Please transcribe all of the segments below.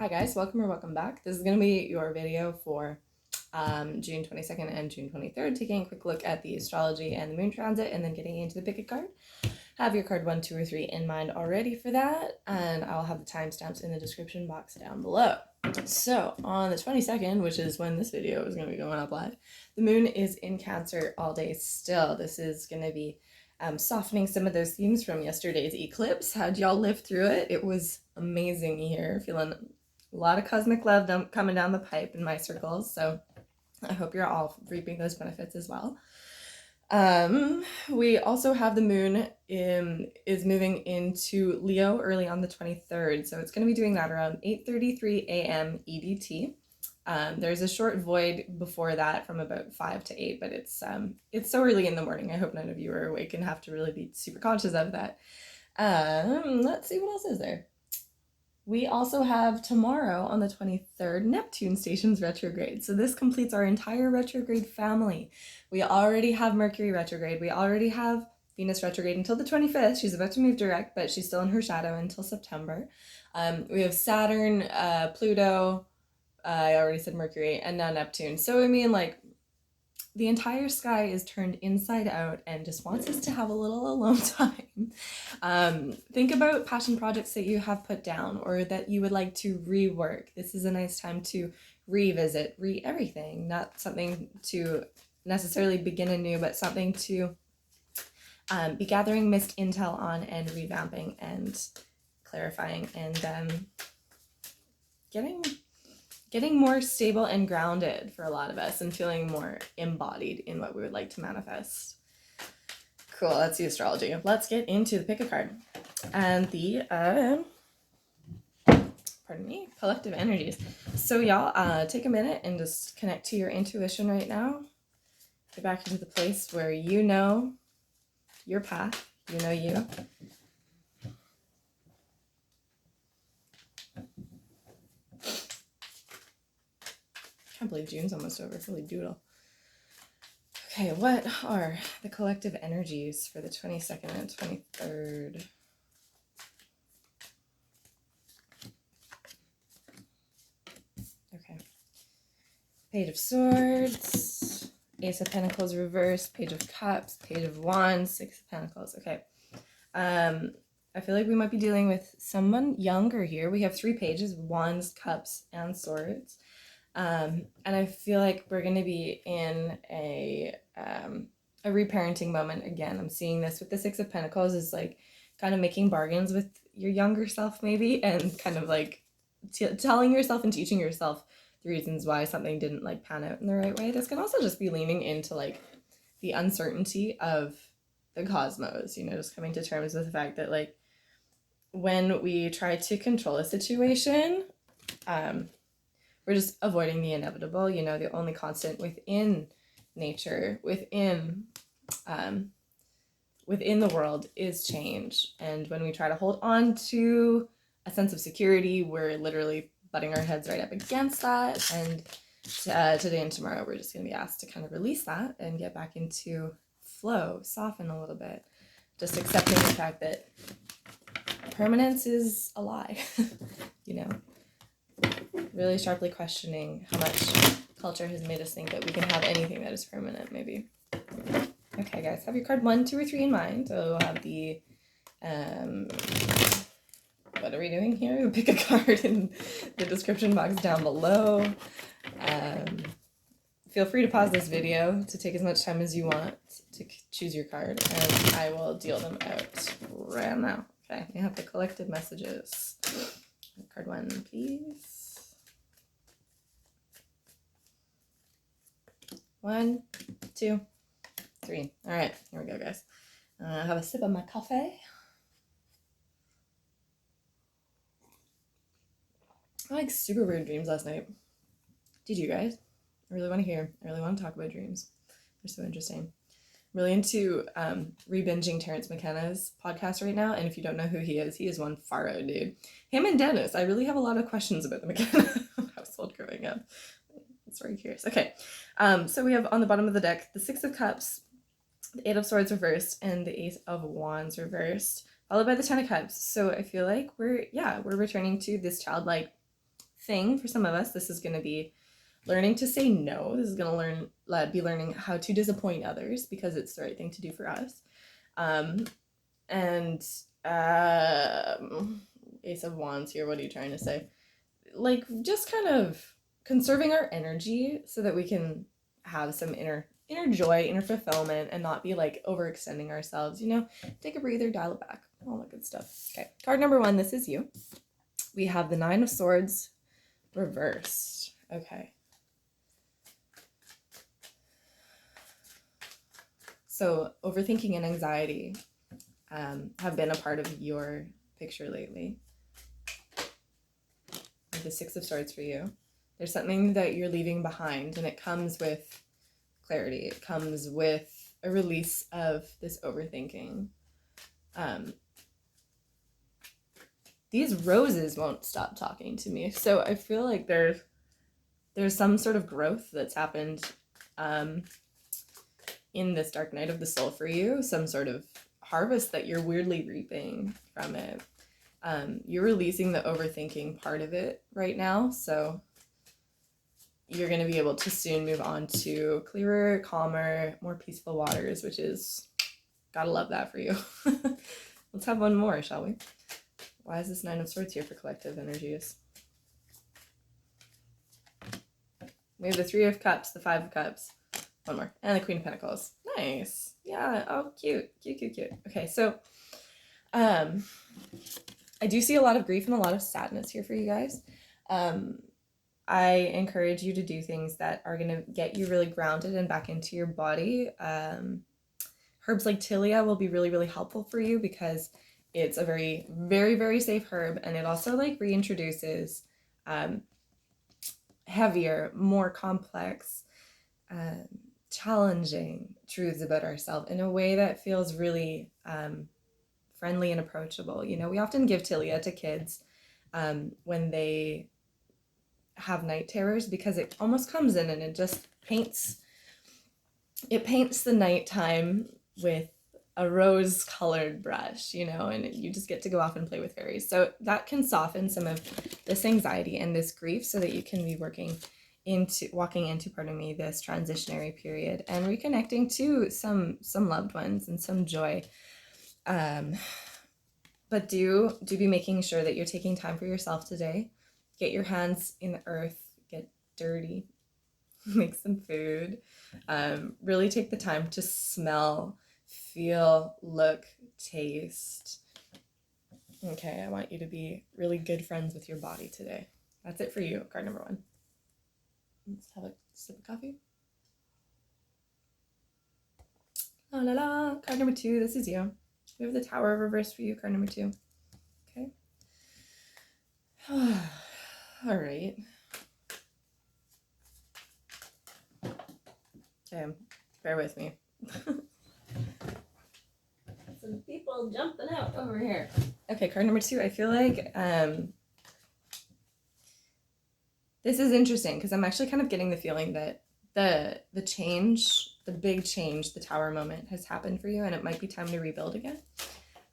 Hi guys, welcome or welcome back. This is going to be your video for June 22nd and June 23rd, taking a quick look at the astrology and the moon transit and then getting into the pick a card. Have your card 1, 2, or 3 in mind already for that, and I'll have the timestamps in the description box down below. So on the 22nd, which is when this video is going to be going up live, the moon is in Cancer all day still. This is going to be softening some of those themes from yesterday's eclipse. How'd y'all live through it? It was amazing here. Feeling a lot of cosmic love coming down the pipe in my circles, so I hope you're all reaping those benefits as well. We also have the moon is moving into Leo early on the 23rd, so it's going to be doing that around 8:33 a.m. EDT. There's a short void before that from about 5 to 8, but it's so early in the morning. I hope none of you are awake and have to really be super conscious of that. Let's see, what else is there? We also have tomorrow on the 23rd, Neptune stations retrograde. So this completes our entire retrograde family. We already have Mercury retrograde. We already have Venus retrograde until the 25th. She's about to move direct, but she's still in her shadow until September. We have Saturn, Pluto, I already said Mercury, and now Neptune. So I mean, like, the entire sky is turned inside out and just wants us to have a little alone time. Think about passion projects that you have put down or that you would like to rework. This is a nice time to revisit, everything. Not something to necessarily begin anew, but something to be gathering missed intel on and revamping and clarifying and getting more stable and grounded for a lot of us and feeling more embodied in what we would like to manifest. Cool, that's the astrology. Let's get into the pick a card. And the, collective energies. So y'all, take a minute and just connect to your intuition right now. Get back into the place where you know your path, you know you. I can't believe June's almost over. Holy doodle. Okay, what are the collective energies for the 22nd and 23rd? Okay. Page of Swords, Ace of Pentacles reversed, Page of Cups, Page of Wands, Six of Pentacles. Okay. I feel like we might be dealing with someone younger here. We have 3 pages, Wands, Cups, and Swords. And I feel like we're going to be in a reparenting moment again. I'm seeing this with the Six of Pentacles is like kind of making bargains with your younger self maybe, and kind of like telling yourself and teaching yourself the reasons why something didn't like pan out in the right way. This can also just be leaning into like the uncertainty of the cosmos, you know, just coming to terms with the fact that like when we try to control a situation, we're just avoiding the inevitable. You know, the only constant within nature, within the world is change. And when we try to hold on to a sense of security, we're literally butting our heads right up against that. And today and tomorrow, we're just going to be asked to kind of release that and get back into flow, soften a little bit, just accepting the fact that permanence is a lie, you know. Really sharply questioning how much culture has made us think that we can have anything that is permanent, maybe. Okay, guys, have your card 1, 2, or 3 in mind. So we'll have the, what are we doing here? Pick a card in the description box down below. Feel free to pause this video to take as much time as you want to choose your card, and I will deal them out right now. Okay, we have the collective messages. Card 1, please. 1, 2, 3. All right, here we go, guys. Have a sip of my coffee. I had like super weird dreams last night. Did you guys? I really want to hear. I really want to talk about dreams. They're so interesting. I'm really into re-binging Terrence McKenna's podcast right now, and if you don't know who he is one faro dude. Him and Dennis. I really have a lot of questions about the McKenna household growing up. It's very curious. Okay, so we have on the bottom of the deck the Six of Cups, the Eight of Swords reversed, and the Ace of Wands reversed, followed by the Ten of Cups. So I feel like we're returning to this childlike thing for some of us. This is going to be learning to say no. This is going to be learning how to disappoint others because it's the right thing to do for us. And Ace of Wands here. What are you trying to say? Like, just kind of conserving our energy so that we can have some inner joy, inner fulfillment, and not be like overextending ourselves. Take a breather, dial it back, all that good stuff. Okay, card number 1. This is you. We have the 9 of Swords reversed. Okay. So overthinking and anxiety have been a part of your picture lately. The 6 of Swords for you. There's something that you're leaving behind, and it comes with clarity. It comes with a release of this overthinking. These roses won't stop talking to me. So I feel like there's some sort of growth that's happened in this dark night of the soul for you. Some sort of harvest that you're weirdly reaping from it. You're releasing the overthinking part of it right now, so you're going to be able to soon move on to clearer, calmer, more peaceful waters, which is, gotta love that for you. Let's have one more, shall we? Why is this 9 of Swords here for collective energies? We have the 3 of Cups, the 5 of Cups, one more, and the Queen of Pentacles. Nice. Yeah, oh, cute. Okay, so I do see a lot of grief and a lot of sadness here for you guys. I encourage you to do things that are going to get you really grounded and back into your body. Herbs like Tilia will be really, really helpful for you because it's a very, very, very safe herb, and it also like reintroduces heavier, more complex, challenging truths about ourselves in a way that feels really friendly and approachable. We often give Tilia to kids when they have night terrors because it almost comes in and it just paints the nighttime with a rose-colored brush, and you just get to go off and play with fairies. So that can soften some of this anxiety and this grief so that you can be walking into this transitionary period and reconnecting to some loved ones and some joy. But do be making sure that you're taking time for yourself today. Get your hands in the earth, get dirty, make some food. Really take the time to smell, feel, look, taste. Okay, I want you to be really good friends with your body today. That's it for you, card number 1. Let's have a sip of coffee. La la la, card number 2, this is you. We have the Tower reversed for you, card number 2. Okay. All right. Okay, bear with me. Some people jumping out over here. Okay, card number 2. I feel like this is interesting because I'm actually kind of getting the feeling that the change, the big change, the Tower moment has happened for you, and it might be time to rebuild again.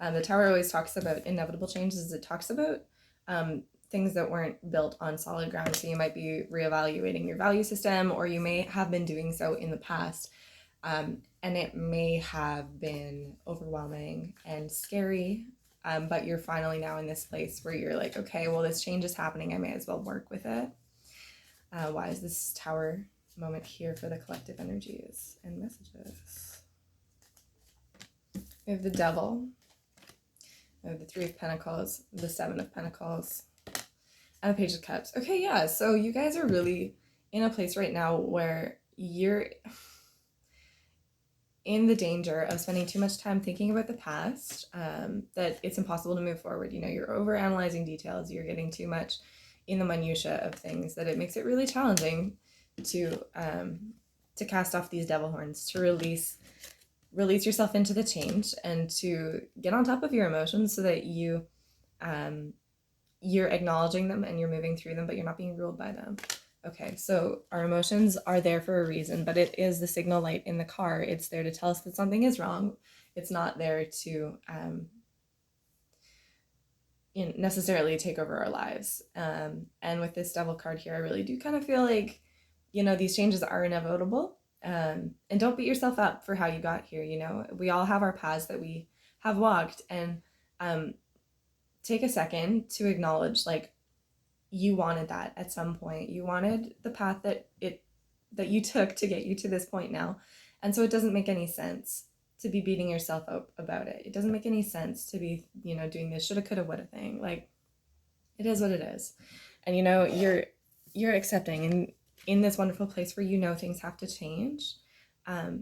The Tower always talks about inevitable changes. It talks about things that weren't built on solid ground. So you might be reevaluating your value system, or you may have been doing so in the past. And it may have been overwhelming and scary, but you're finally now in this place where you're like, okay, well, this change is happening. I may as well work with it. Why is this Tower moment here for the collective energies and messages? We have the Devil. We have the 3 of Pentacles, the 7 of Pentacles, and the Page of Cups. Okay, yeah, so you guys are really in a place right now where you're in the danger of spending too much time thinking about the past, that it's impossible to move forward. You're overanalyzing details, you're getting too much in the minutia of things, that it makes it really challenging to cast off these devil horns, to release yourself into the change, and to get on top of your emotions so that you're acknowledging them and you're moving through them, but you're not being ruled by them. Okay, so our emotions are there for a reason, but it is the signal light in the car. It's there to tell us that something is wrong. It's not there to necessarily take over our lives. And with this Devil card here, I really do kind of feel like, these changes are inevitable. And don't beat yourself up for how you got here. We all have our paths that we have walked, and take a second to acknowledge, like, you wanted that at some point. You wanted the path that you took to get you to this point now. And so it doesn't make any sense to be beating yourself up about it. It doesn't make any sense to be, doing this shoulda, coulda, woulda thing. Like, it is what it is. And you're accepting, and in this wonderful place where things have to change.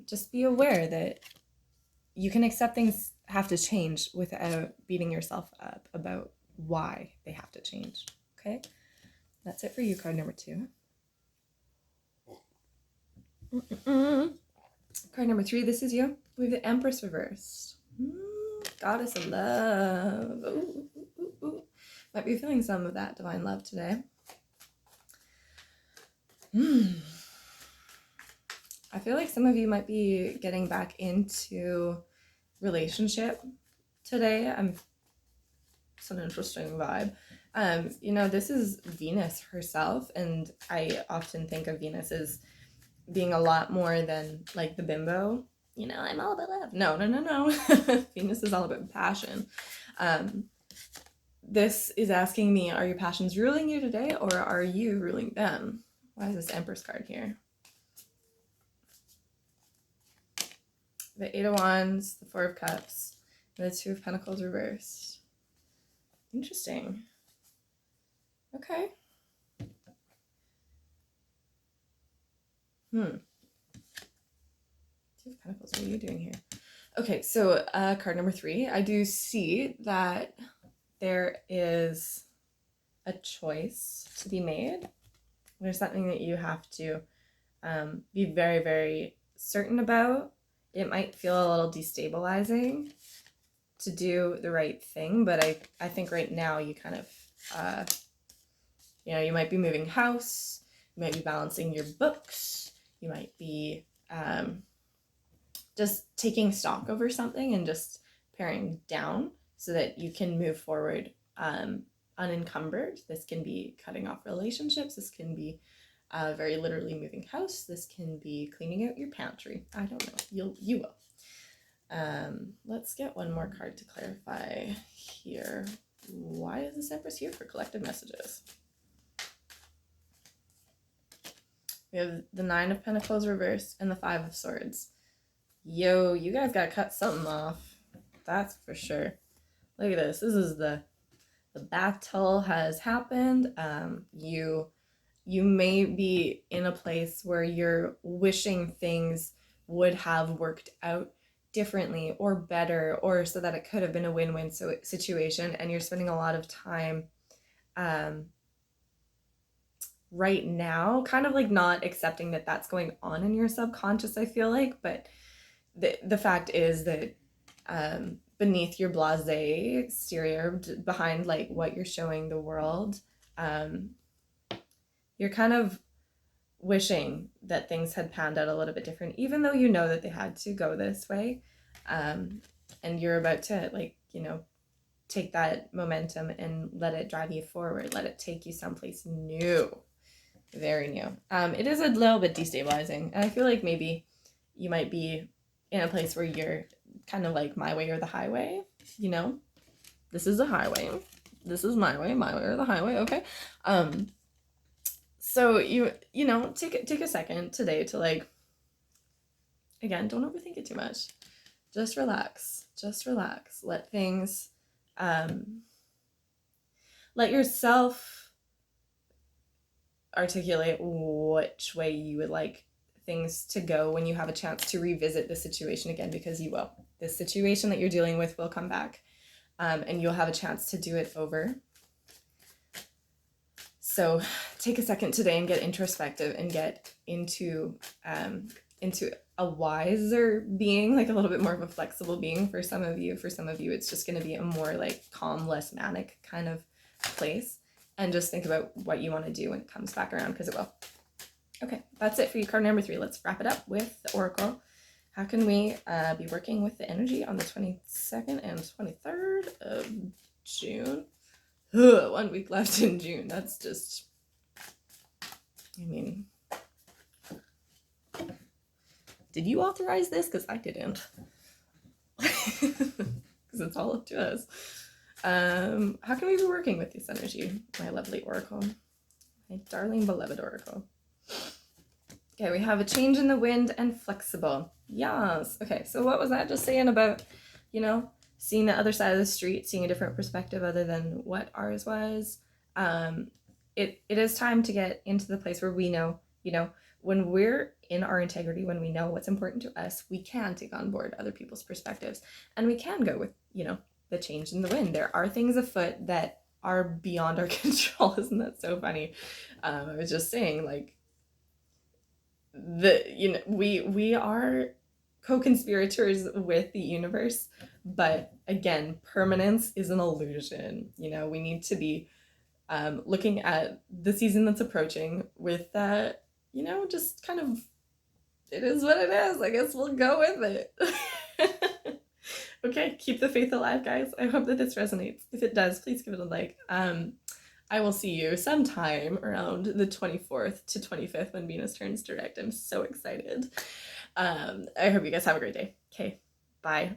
Just be aware that you can accept things have to change without beating yourself up about why they have to change. Okay? That's it for you, card number 2. Card number 3, this is you. We have the Empress reversed. Goddess of love. Ooh. Might be feeling some of that divine love today. I feel like some of you might be getting back into relationship today. It's an interesting vibe. This is Venus herself, and I often think of Venus as being a lot more than like the bimbo. I'm all about love. No. Venus is all about passion. This is asking me, are your passions ruling you today, or are you ruling them? Why is this Empress card here? The 8 of Wands, the 4 of Cups, and the 2 of Pentacles reversed. Interesting. Okay. 2 of Pentacles, what are you doing here? Okay, so card number 3, I do see that there is a choice to be made. There's something that you have to be very, very certain about. It might feel a little destabilizing to do the right thing, but I think right now you kind of, you might be moving house, you might be balancing your books, you might be just taking stock over something and just paring down so that you can move forward unencumbered. This can be cutting off relationships. This can be very literally moving house. This can be cleaning out your pantry. I don't know. You will. Let's get one more card to clarify here. Why is this Empress here for collective messages? We have the 9 of Pentacles reversed and the 5 of Swords. Yo, you guys gotta cut something off. That's for sure. Look at this. This is the battle has happened. You may be in a place where you're wishing things would have worked out differently or better, or so that it could have been a win-win situation, and you're spending a lot of time right now kind of like not accepting that that's going on in your subconscious, I feel like. But the fact is that beneath your blasé exterior, behind like what you're showing the world, you're kind of wishing that things had panned out a little bit different, even though you know that they had to go this way. And you're about to, like, take that momentum and let it drive you forward. Let it take you someplace new. Very new. It is a little bit destabilizing. And I feel like maybe you might be in a place where you're kind of like my way or the highway. This is the highway. This is my way or the highway. Okay. So take a second today to, like, again, don't overthink it too much. Just relax. Let things, let yourself articulate which way you would like things to go when you have a chance to revisit the situation again, because you will. This situation that you're dealing with will come back, and you'll have a chance to do it over. So take a second today and get introspective and get into a wiser being, like a little bit more of a flexible being for some of you. For some of you, it's just going to be a more like calm, less manic kind of place. And just think about what you want to do when it comes back around, because it will. Okay, that's it for you, card number 3. Let's wrap it up with the Oracle. How can we be working with the energy on the 22nd and 23rd of June? 1 week left in June. That's just, I mean, did you authorize this? Because I didn't. Because it's all up to us. How can we be working with this energy, my lovely oracle? My darling beloved oracle. Okay, we have a change in the wind and flexible. Yes. Okay, so what was that just saying about, you know, seeing the other side of the street, seeing a different perspective other than what ours was? It is time to get into the place where we know, you know, when we're in our integrity, when we know what's important to us, we can take on board other people's perspectives, and we can go with, you know, the change in the wind. There are things afoot that are beyond our control. Isn't that so funny? I was just saying, like, we are co-conspirators with the universe, but again, permanence is an illusion. You know, we need to be looking at the season that's approaching with that, you know, just kind of, it is what it is. I guess we'll go with it. Okay, keep the faith alive, guys. I hope that this resonates. If it does, please give it a like. I will see you sometime around the 24th to 25th when Venus turns direct. I'm so excited. I hope you guys have a great day. Okay, bye.